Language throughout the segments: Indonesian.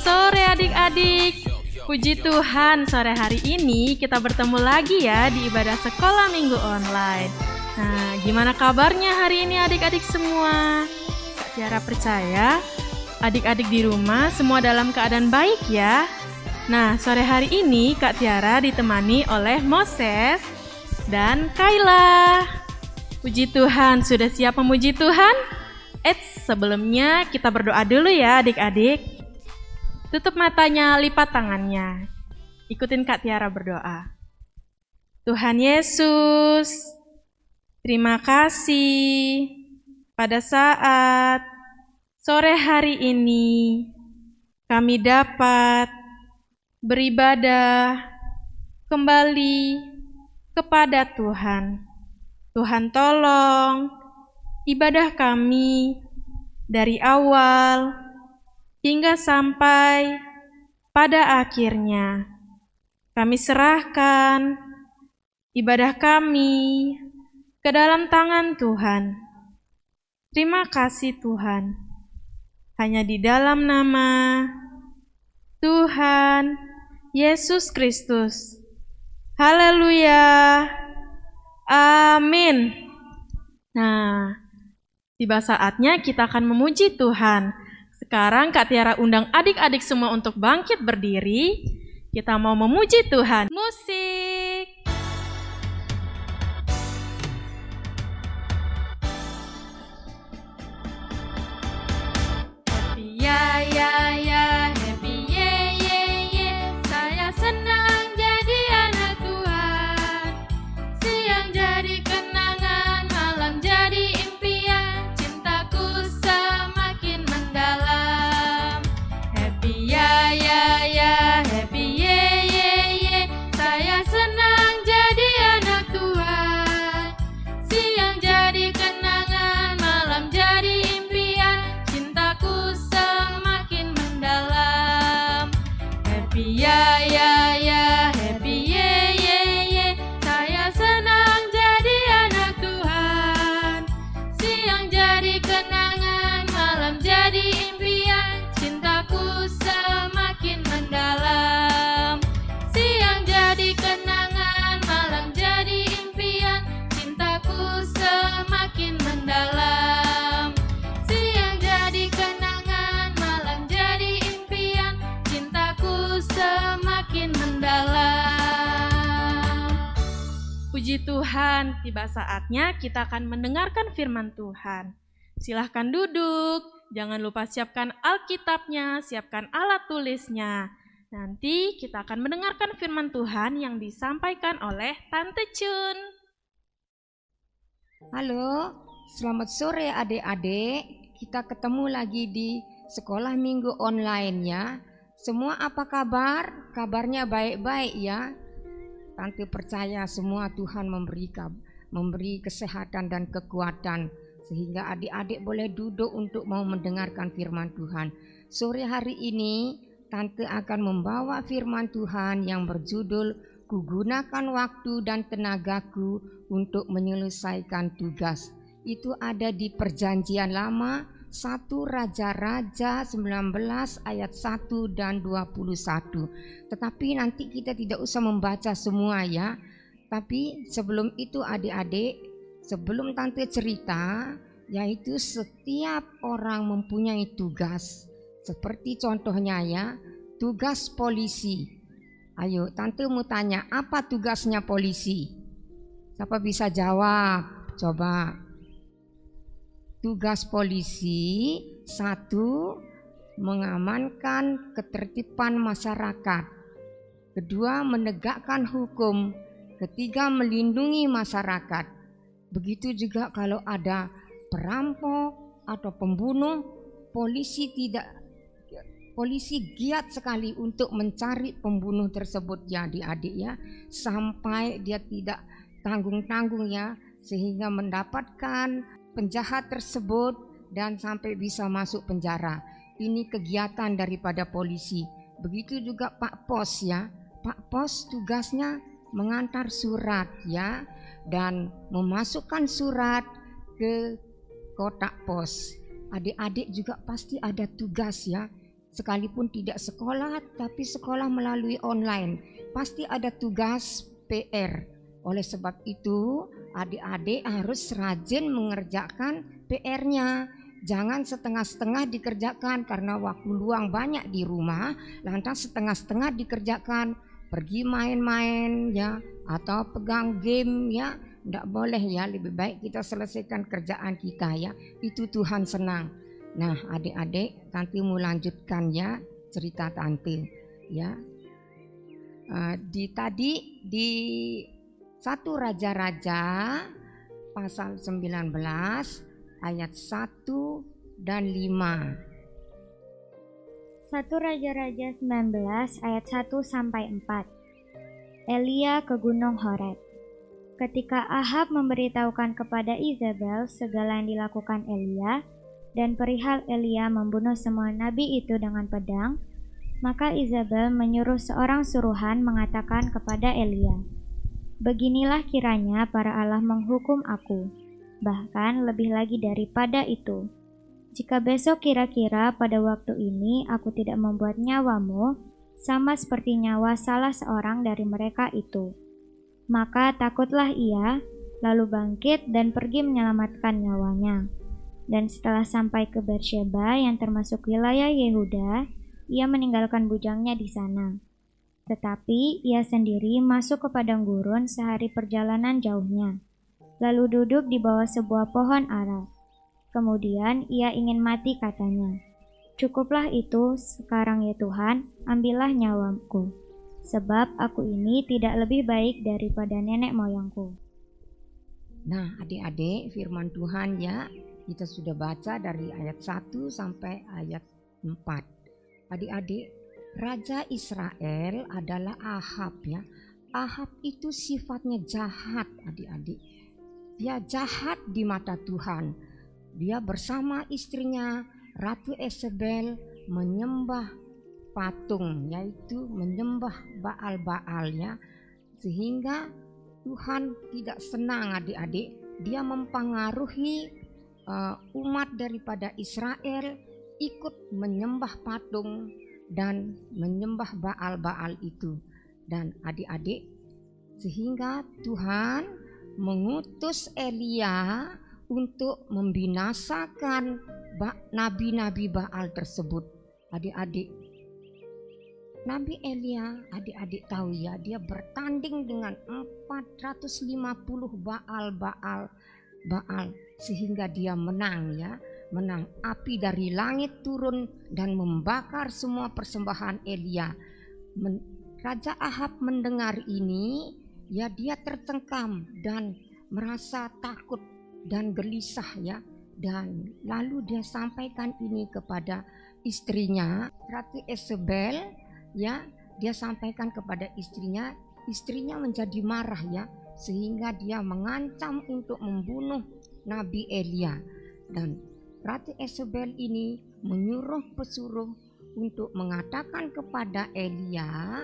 sore adik-adik. Puji Tuhan, sore hari ini kita bertemu lagi ya di ibadah sekolah minggu online. Nah, gimana kabarnya hari ini adik-adik semua? Kak Tiara percaya adik-adik di rumah semua dalam keadaan baik ya. Nah, sore hari ini Kak Tiara ditemani oleh Moses dan Kayla. Puji Tuhan, sudah siap memuji Tuhan? Sebelumnya kita berdoa dulu ya adik-adik. Tutup matanya, lipat tangannya. Ikutin Kak Tiara berdoa. Tuhan Yesus, terima kasih pada saat sore hari ini kami dapat beribadah kembali kepada Tuhan. Tuhan tolong ibadah kami dari awal hingga sampai pada akhirnya. Kami serahkan ibadah kami ke dalam tangan Tuhan. Terima kasih Tuhan. Hanya di dalam nama Tuhan Yesus Kristus. Haleluya. Amin. Nah, tiba saatnya kita akan memuji Tuhan. Sekarang Kak Tiara undang adik-adik semua untuk bangkit berdiri. Kita mau memuji Tuhan. Musik. Happy ya ya ya, happy ye ye ye. Saya senang jadi anak Tuhan. Siang jadi kenangan, malam jadi impian. Cintaku semakin mendalam. Happy ya ya ya, happy ye ye ye. Saya senang jadi anak Tuhan. Siang jadi kenangan, malam jadi impian. Cintaku semakin mendalam. Happy ya ya ya, happy ye ye ye. Saya senang jadi anak Tuhan. Siang jadi kenangan, malam jadi impian. Cintaku semakin mendalam. Siang jadi kenangan, malam jadi impian. Cintaku semakin mendalam. Siang jadi kenangan, malam jadi impian. Cintaku semakin mendalam. Puji Tuhan, tiba saatnya kita akan mendengarkan firman Tuhan. Silahkan duduk, jangan lupa siapkan Alkitabnya, siapkan alat tulisnya. Nanti kita akan mendengarkan firman Tuhan yang disampaikan oleh Tante Chun. Halo, selamat sore adik-adik. Kita ketemu lagi di sekolah minggu online ya. Semua apa kabar? Kabarnya baik-baik ya. Tante percaya semua Tuhan memberi kesehatan dan kekuatan sehingga adik-adik boleh duduk untuk mau mendengarkan firman Tuhan. Sore hari ini Tante akan membawa firman Tuhan yang berjudul Kugunakan Waktu dan Tenagaku untuk Menyelesaikan Tugas. Itu ada di Perjanjian Lama 1 Raja-Raja 19 ayat 1 dan 21. Tetapi nanti kita tidak usah membaca semua ya. Tapi sebelum itu adik-adik, sebelum Tante cerita, yaitu setiap orang mempunyai tugas. Seperti contohnya ya, tugas polisi. Ayo, Tante mau tanya, apa tugasnya polisi? Siapa bisa jawab? Coba. Tugas polisi, 1, mengamankan ketertiban masyarakat. 2, menegakkan hukum. 3, melindungi masyarakat. Begitu juga kalau ada perampok atau pembunuh, polisi giat sekali untuk mencari pembunuh tersebut ya adik-adik ya, sampai dia tidak tanggung-tanggung ya, sehingga mendapatkan penjahat tersebut dan sampai bisa masuk penjara. Ini kegiatan daripada polisi. Begitu juga Pak Pos ya. Pak Pos tugasnya mengantar surat ya, dan memasukkan surat ke kotak pos. Adik-adik juga pasti ada tugas ya. sekalipun tidak sekolah, tapi sekolah melalui online. Pasti ada tugas PR. Oleh sebab itu, adik-adik harus rajin mengerjakan PR-nya. Jangan setengah-setengah dikerjakan karena waktu luang banyak di rumah, lantas setengah-setengah dikerjakan. Pergi main-main ya, atau pegang game ya. Tidak boleh ya, lebih baik kita selesaikan kerjaan kita ya. Itu Tuhan senang. Nah, adik-adik, Tante mau lanjutkan ya cerita Tante ya. Di 1 Raja-Raja pasal 19 ayat 1 dan 5. 1 Raja-Raja 19 ayat 1 sampai 4. Elia ke Gunung Horeb. Ketika Ahab memberitahukan kepada Izabel segala yang dilakukan Elia dan perihal Elia membunuh semua nabi itu dengan pedang, maka Izabel menyuruh seorang suruhan mengatakan kepada Elia, "Beginilah kiranya para Allah menghukum aku, bahkan lebih lagi daripada itu. Jika besok kira-kira pada waktu ini aku tidak membuat nyawamu sama seperti nyawa salah seorang dari mereka itu." Maka takutlah ia, lalu bangkit dan pergi menyelamatkan nyawanya. Dan setelah sampai ke Beersheba yang termasuk wilayah Yehuda, ia meninggalkan bujangnya di sana. Tetapi ia sendiri masuk ke padang gurun sehari perjalanan jauhnya, lalu duduk di bawah sebuah pohon ara. Kemudian ia ingin mati katanya, "Cukuplah itu, sekarang ya Tuhan, ambillah nyawaku. Sebab aku ini tidak lebih baik daripada nenek moyangku." Nah, adik-adik, firman Tuhan ya, kita sudah baca dari ayat 1 sampai ayat 4. Adik-adik, Raja Israel adalah Ahab ya. Ahab itu sifatnya jahat, adik-adik. Dia jahat di mata Tuhan. Dia bersama istrinya Ratu Isabel menyembah patung, yaitu menyembah Baal-Baal ya, sehingga Tuhan tidak senang adik-adik. Dia mempengaruhi umat daripada Israel ikut menyembah patung dan menyembah Baal-Baal itu. Dan adik-adik, sehingga Tuhan mengutus Elia untuk membinasakan nabi-nabi Baal tersebut. Adik-adik, Nabi Elia, adik-adik tahu ya, dia bertanding dengan 450 Baal sehingga dia menang ya. Menang. Api dari langit turun dan membakar semua persembahan Elia. Raja Ahab mendengar ini ya, dia tercengkam dan merasa takut dan gelisah ya. Dan lalu dia sampaikan ini kepada istrinya Ratu Isabel ya. Dia sampaikan kepada istrinya menjadi marah ya, sehingga dia mengancam untuk membunuh Nabi Elia. Dan Ratu Isabel ini menyuruh pesuruh untuk mengatakan kepada Elia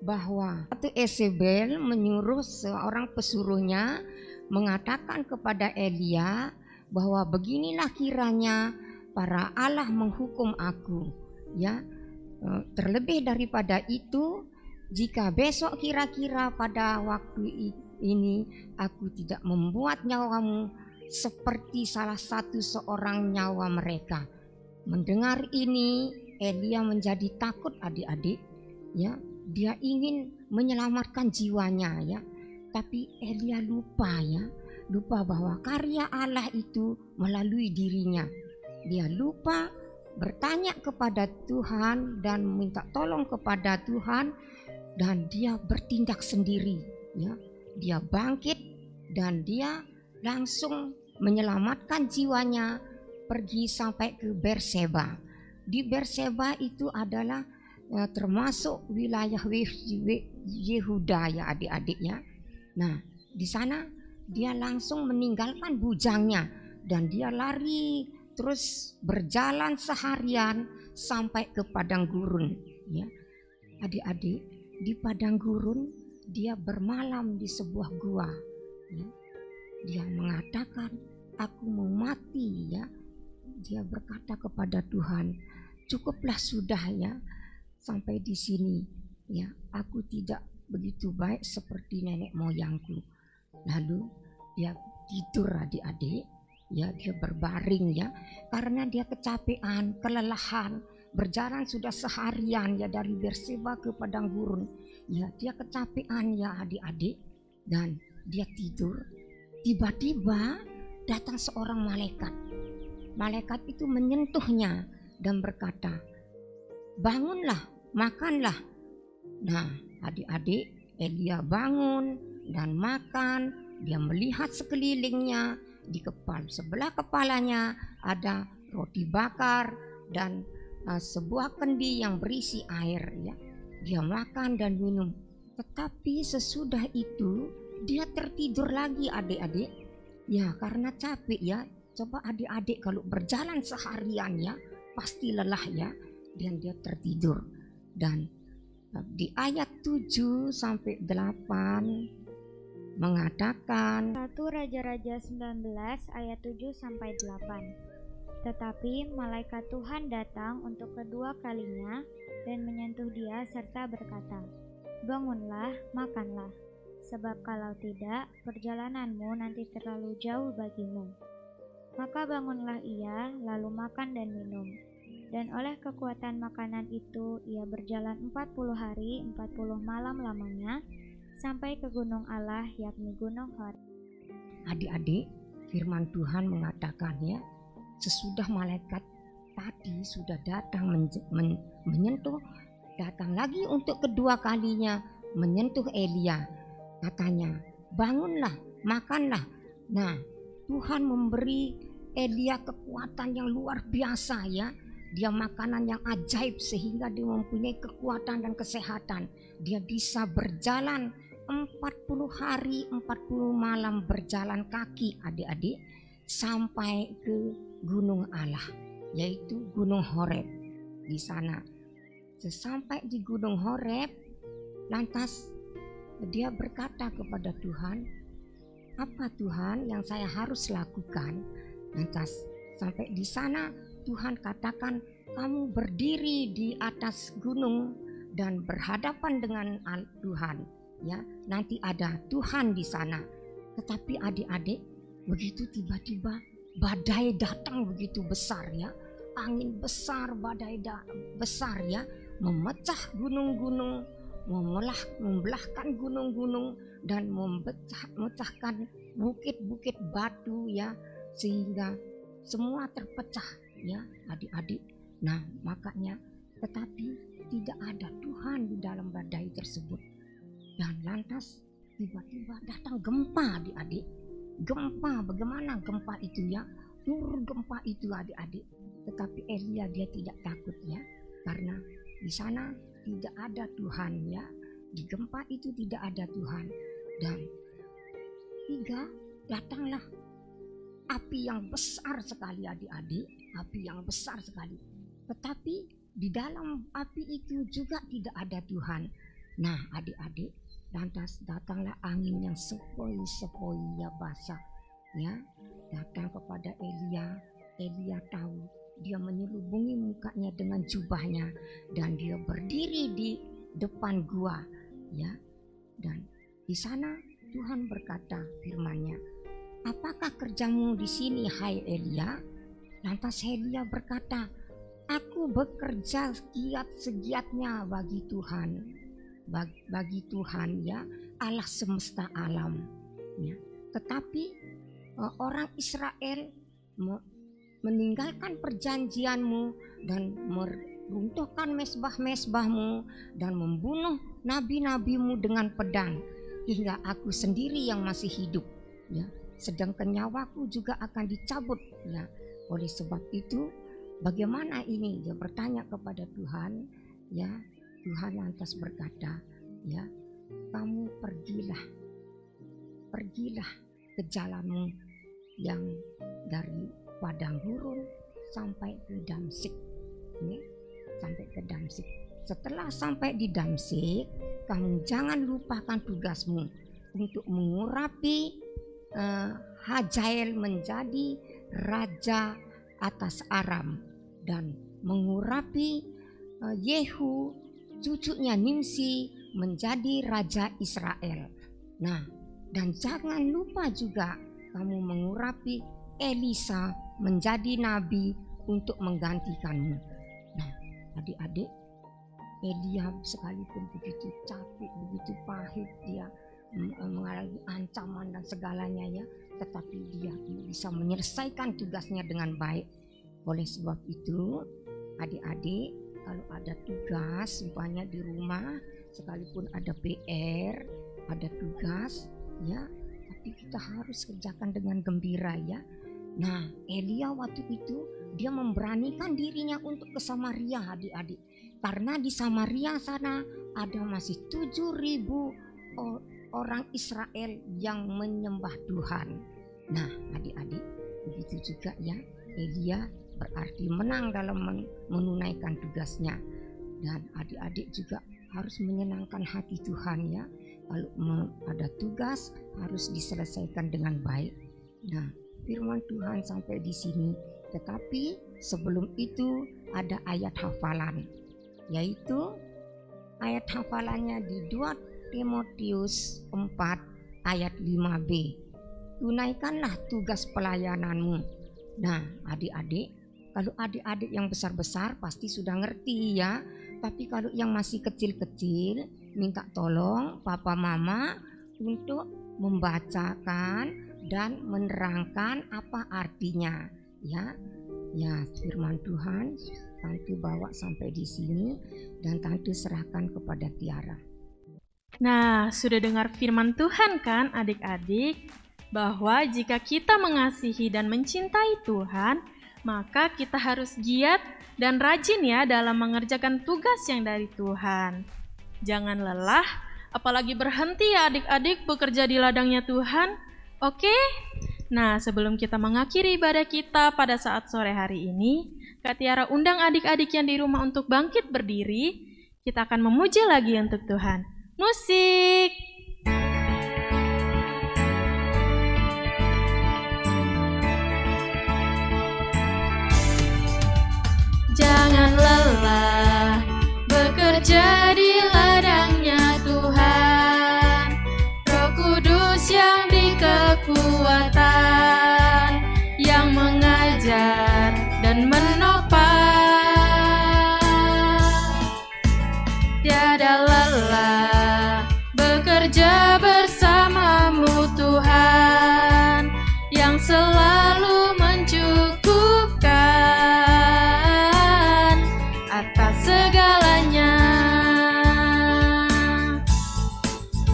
bahwa Ratu Isabel menyuruh seorang pesuruhnya mengatakan kepada Elia bahwa beginilah kiranya para Allah menghukum aku ya. Terlebih daripada itu, jika besok kira-kira pada waktu ini aku tidak membuat nyawamu seperti salah satu seorang nyawa mereka. Mendengar ini, Elia menjadi takut adik-adik ya. Dia ingin menyelamatkan jiwanya ya. Tapi Elia lupa ya. Lupa bahwa karya Allah itu melalui dirinya. Dia lupa bertanya kepada Tuhan dan minta tolong kepada Tuhan, dan dia bertindak sendiri ya. Dia bangkit dan dia langsung menyelamatkan jiwanya, pergi sampai ke Beersheba. Di Beersheba itu adalah termasuk wilayah Yehuda ya adik-adik ya. Nah, di sana dia langsung meninggalkan bujangnya dan dia lari terus berjalan seharian sampai ke padang gurun ya. Adik-adik, di padang gurun dia bermalam di sebuah gua ya. Dia mengatakan, "Aku mau mati ya." Dia berkata kepada Tuhan, cukuplah sudah ya, sampai di sini ya, aku tidak begitu baik seperti nenek moyangku. Lalu dia tidur adik-adik ya, dia berbaring ya, karena dia kecapean, kelelahan, berjalan sudah seharian ya dari Berseba ke padang gurun ya, dia kecapean ya adik-adik, dan dia tidur. Tiba-tiba datang seorang malaikat. Malaikat itu menyentuhnya dan berkata, bangunlah, makanlah. Nah adik-adik, Elia bangun dan makan. Dia melihat sekelilingnya, di sebelah kepalanya ada roti bakar dan sebuah kendi yang berisi air ya. Dia makan dan minum. Tetapi sesudah itu dia tertidur lagi adik-adik. Ya karena capek ya. Coba adik-adik kalau berjalan seharian ya, pasti lelah ya. Dan dia tertidur. Dan di ayat 7 sampai 8 mengatakan 1 Raja-Raja 19 ayat 7 sampai 8. Tetapi malaikat Tuhan datang untuk kedua kalinya dan menyentuh dia serta berkata, bangunlah, makanlah, sebab kalau tidak, perjalananmu nanti terlalu jauh bagimu. Maka bangunlah ia, lalu makan dan minum. Dan oleh kekuatan makanan itu, ia berjalan 40 hari, 40 malam lamanya, sampai ke gunung Allah, yakni gunung Horeb. Adik-adik, firman Tuhan mengatakan ya, sesudah malaikat tadi sudah datang menyentuh, datang lagi untuk kedua kalinya menyentuh Elia. Katanya, bangunlah, makanlah. Nah, Tuhan memberi Elia kekuatan yang luar biasa ya. Dia makanan yang ajaib sehingga dia mempunyai kekuatan dan kesehatan. Dia bisa berjalan 40 hari 40 malam berjalan kaki adik-adik sampai ke gunung Allah, yaitu gunung Horeb. Di sana sesampai di gunung Horeb, lantas dia berkata kepada Tuhan, apa Tuhan yang saya harus lakukan? Lantas sampai di sana Tuhan katakan, kamu berdiri di atas gunung dan berhadapan dengan Tuhan. Ya, nanti ada Tuhan di sana. Tetapi adik-adik, begitu tiba-tiba badai datang begitu besar ya, angin besar, badai besar ya, memecah gunung-gunung, membelahkan gunung-gunung dan memecahkan bukit-bukit batu ya, sehingga semua terpecah ya adik-adik. Nah makanya, tetapi tidak ada Tuhan di dalam badai tersebut. Dan lantas tiba-tiba datang gempa adik-adik. Gempa, bagaimana gempa itu ya? Gempa itu adik-adik. Tetapi Elia dia tidak takut ya, karena di sana tidak ada Tuhan ya. Di gempa itu tidak ada Tuhan. Dan datanglah api yang besar sekali adik-adik. Api yang besar sekali. Tetapi di dalam api itu juga tidak ada Tuhan. Nah adik-adik, lantas datanglah angin yang sepoi-sepoi ya, basah ya, datang kepada Elia. Elia tahu, dia menyelubungi mukanya dengan jubahnya dan dia berdiri di depan gua ya. Dan di sana Tuhan berkata firman-Nya, apakah kerjamu di sini hai Elia? Lantas Elia berkata, aku bekerja segiat-segiatnya bagi Tuhan. Bagi Tuhan ya, Allah semesta alam ya. Tetapi orang Israel meninggalkan perjanjianmu dan meruntuhkan mezbah-mezbahmu dan membunuh nabi-nabimu dengan pedang, hingga aku sendiri yang masih hidup ya, sedangkan nyawaku juga akan dicabut ya. Oleh sebab itu bagaimana ini? Dia bertanya kepada Tuhan ya. Tuhan lantas berkata, ya, kamu pergilah ke jalanmu yang dari padang gurun sampai ke Damsyik, ya, sampai ke Damsyik. Setelah sampai di Damsyik, kamu jangan lupakan tugasmu untuk mengurapi Hazael menjadi raja atas Aram. dan mengurapi Yehu cucunya Nimsi menjadi raja Israel. Nah, dan jangan lupa juga kamu mengurapi Elisa menjadi nabi untuk menggantikanmu. Nah, adik-adik, Elia sekalipun begitu capek, begitu pahit, dia mengalami ancaman dan segalanya ya, tetapi dia bisa menyelesaikan tugasnya dengan baik. Oleh sebab itu, adik-adik, kalau ada tugas umpamanya di rumah, sekalipun ada PR, ada tugas ya, tapi kita harus kerjakan dengan gembira ya. Nah, Elia waktu itu dia memberanikan dirinya untuk ke Samaria, adik-adik, karena di Samaria sana ada masih 7.000 orang Israel yang menyembah Tuhan. Nah, adik-adik, begitu juga ya, Elia berarti menang dalam menunaikan tugasnya. Dan adik-adik juga harus menyenangkan hati Tuhan ya. Kalau ada tugas harus diselesaikan dengan baik. Nah, firman Tuhan sampai di sini. Tetapi sebelum itu ada ayat hafalan, yaitu ayat hafalannya di 2 Timotius 4 ayat 5b. Tunaikanlah tugas pelayananmu. Nah, adik-adik, kalau adik-adik yang besar-besar pasti sudah ngerti ya. Tapi kalau yang masih kecil-kecil, minta tolong papa mama untuk membacakan dan menerangkan apa artinya ya. Ya, firman Tuhan Tante bawa sampai di sini dan Tante serahkan kepada Tiara. Nah, sudah dengar firman Tuhan kan adik-adik? Bahwa jika kita mengasihi dan mencintai Tuhan, maka kita harus giat dan rajin ya dalam mengerjakan tugas yang dari Tuhan. Jangan lelah, apalagi berhenti ya adik-adik bekerja di ladangnya Tuhan. Oke? Nah, sebelum kita mengakhiri ibadah kita pada saat sore hari ini, Kak Tiara undang adik-adik yang di rumah untuk bangkit berdiri. Kita akan memuji lagi untuk Tuhan. Musik! Jangan lelah bekerja di ladangnya Tuhan. Roh Kudus yang beri kekuatan, yang mengajar dan menopang. Tiada lelah bekerja bersamamu Tuhan, yang selalu mencukupkan atas segalanya.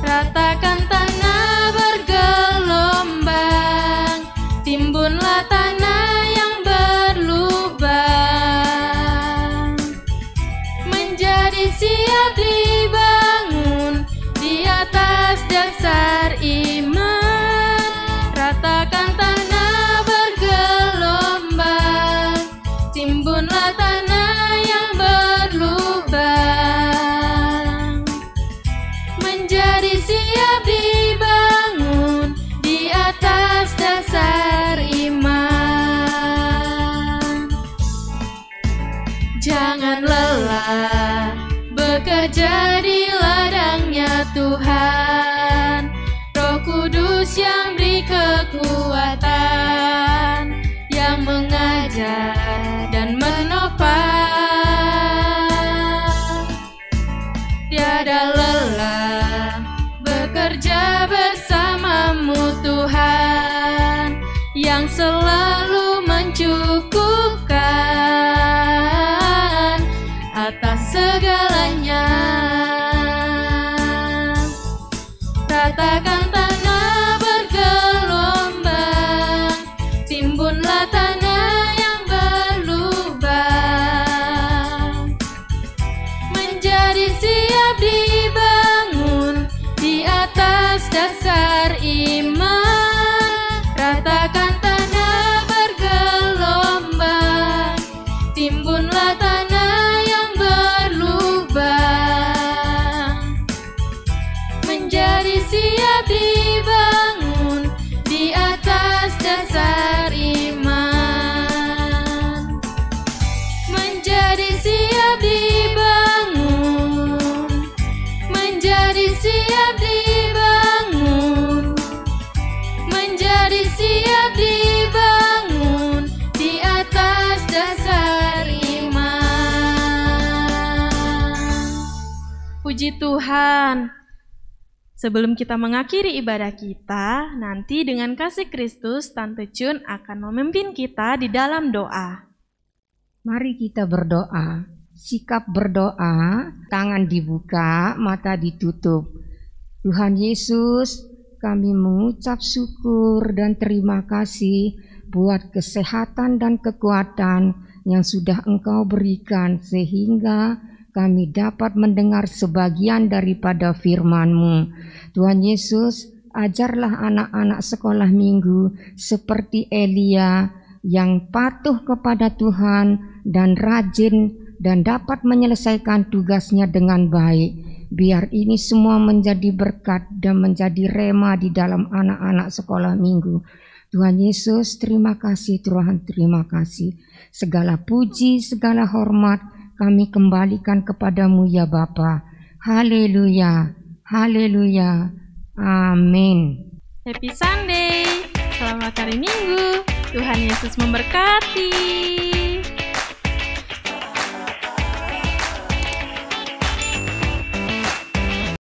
Ratakan tanah bergelombang, timbunlah tanah yang berlubang, menjadi siap dibangun di atas dasar iman. Ratakan tanah bergelombang, timbunlah tanah yang berlubang, menjadi siap dibangun di atas dasar iman. Jangan lelah bekerja di ladangnya Tuhan. Roh Kudus yang beri kekuatan, yang mengajar dan menopang. Tiada lelah bekerja bersamamu Tuhan, yang selalu mencukupkan atas segalanya. Ratakan tanah bergelombang, timbunlah tanah yang berlubang, menjadi siap dibangun di atas dasar iman. Ratakan tanah bergelombang, siap dibangun di atas dasar iman. Puji Tuhan. Sebelum kita mengakhiri ibadah kita, nanti dengan kasih Kristus, Tante Chun akan memimpin kita di dalam doa. Mari kita berdoa. Sikap berdoa, tangan dibuka, mata ditutup. Tuhan Yesus, kami mengucap syukur dan terima kasih buat kesehatan dan kekuatan yang sudah Engkau berikan sehingga kami dapat mendengar sebagian daripada firman-Mu. Tuhan Yesus, ajarlah anak-anak sekolah minggu seperti Elia yang patuh kepada Tuhan dan rajin dan dapat menyelesaikan tugasnya dengan baik. Biar ini semua menjadi berkat dan menjadi rema di dalam anak-anak sekolah minggu. Tuhan Yesus, terima kasih Tuhan, terima kasih. Segala puji, segala hormat kami kembalikan kepadamu ya Bapa. Haleluya, haleluya, amin. Happy Sunday, selamat hari Minggu. Tuhan Yesus memberkati.